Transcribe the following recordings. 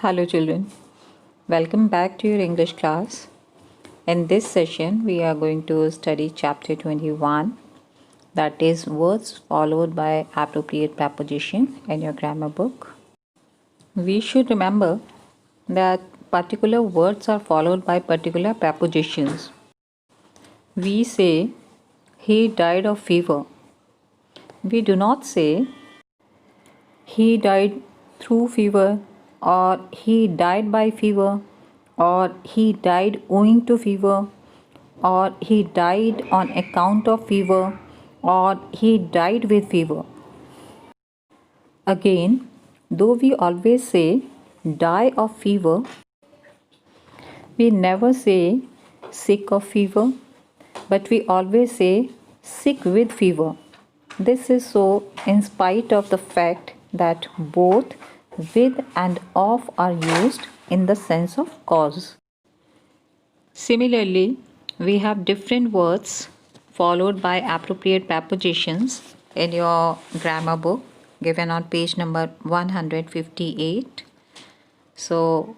Hello children, welcome back to your English class. In this session, we are going to study chapter 21, that is words followed by appropriate preposition in your grammar book. We should remember that particular words are followed by particular prepositions. We say, he died of fever. We do not say, he died through fever, or he died by fever, or he died owing to fever, or he died on account of fever, or he died with fever. Again, though we always say die of fever, we never say sick of fever, but we always say sick with fever. This is so in spite of the fact that both with and of are used in the sense of cause. Similarly, we have different words followed by appropriate prepositions in your grammar book given on page number 158. So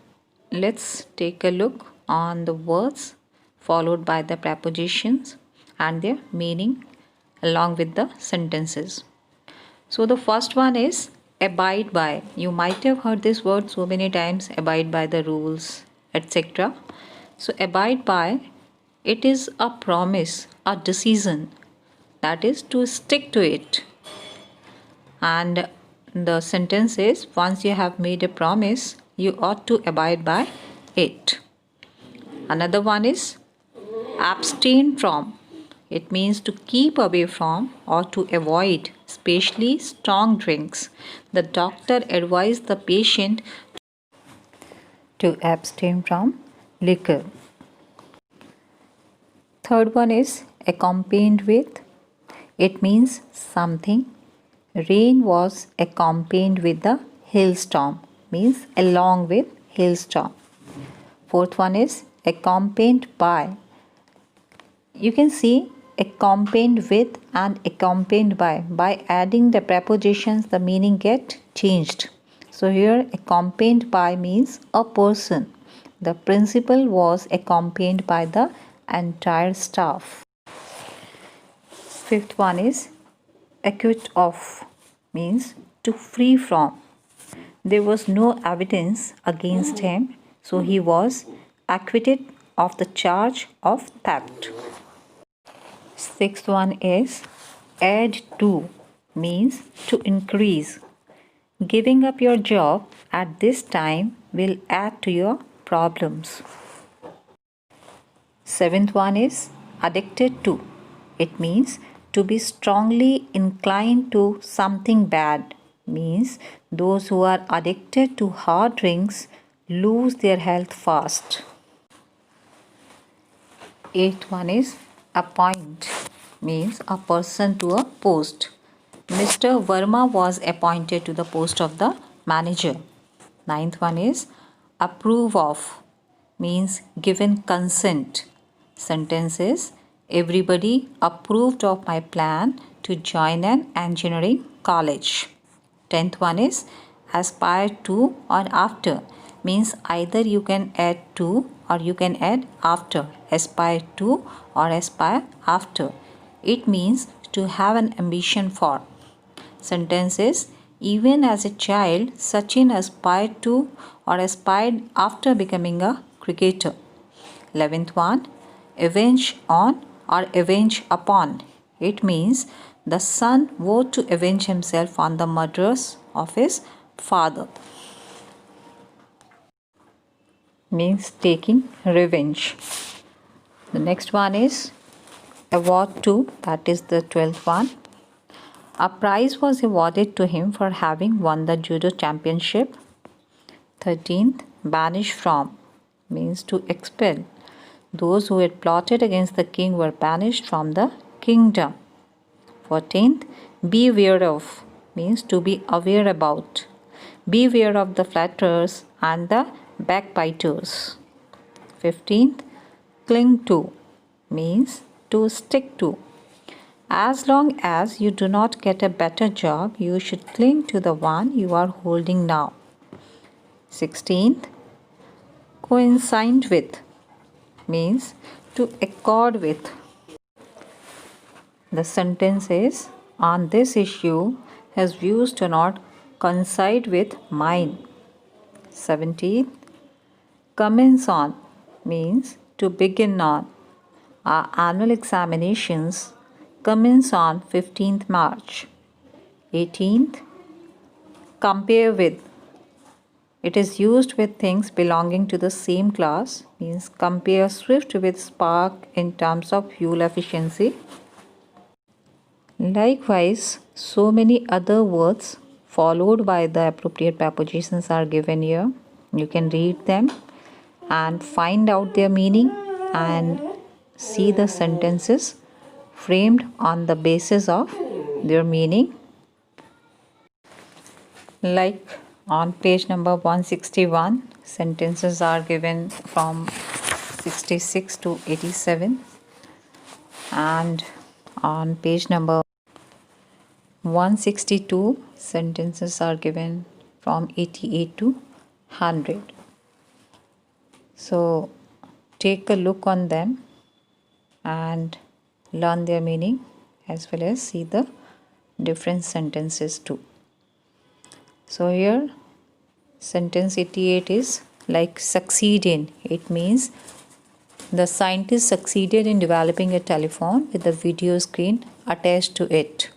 let's take a look on the words followed by the prepositions and their meaning along with the sentences. So the first one is abide by. You might have heard this word so many times, abide by the rules, etc. So abide by, it is a promise, a decision, that is to stick to it. And the sentence is, once you have made a promise, you ought to abide by it. Another one is abstain from. It means to keep away from or to avoid, especially strong drinks. The doctor advised the patient to abstain from liquor. Third one is accompanied with. It means something. Rain was accompanied with the hailstorm, means along with hailstorm. Fourth one is accompanied by. You can see accompanied with and accompanied by. By adding the prepositions, the meaning get changed. So here accompanied by means a person. The principal was accompanied by the entire staff. Fifth one is acquit of, means to free from. There was no evidence against him, so he was acquitted of the charge of theft. Sixth one is add to, means to increase. Giving up your job at this time will add to your problems. Seventh one is addicted to. It means to be strongly inclined to something bad, means those who are addicted to hard drinks lose their health fast. Eighth one is appoint, means a person to a post. Mr. Verma was appointed to the post of the manager. Ninth one is approve of, means given consent. Sentence is everybody approved of my plan to join an engineering college. 10th one is aspire to or after, means either you can add to or you can add after. Aspire to or aspire after. It means to have an ambition for. Sentence is even as a child, Sachin aspired to or aspired after becoming a cricketer. 11th one, avenge on or avenge upon. It means the son vowed to avenge himself on the murderers of his father. Means taking revenge. The next one is award to, that is the 12th one. A prize was awarded to him for having won the judo championship. 13th, banish from, means to expel. Those who had plotted against the king were banished from the kingdom. 14th, beware of, means to be aware about. Beware of the flatterers and the backbiters. 15th, cling to, means to stick to. As long as you do not get a better job, you should cling to the one you are holding now. 16th, coincide with means to accord with. The sentence is, on this issue, his views do not coincide with mine. 17th, commence on means to begin on. Our annual examinations commence on 15th March. 18th, compare with. It is used with things belonging to the same class, means compare Swift with Spark in terms of fuel efficiency. Likewise, so many other words followed by the appropriate prepositions are given here. You can read them and find out their meaning and see the sentences framed on the basis of their meaning. Like on page number 161, sentences are given from 66 to 87, and on page number 162, sentences are given from 88 to 100. So take a look on them and learn their meaning as well as see the different sentences too. So here sentence 88 is like succeed in. It means the scientist succeeded in developing a telephone with a video screen attached to it.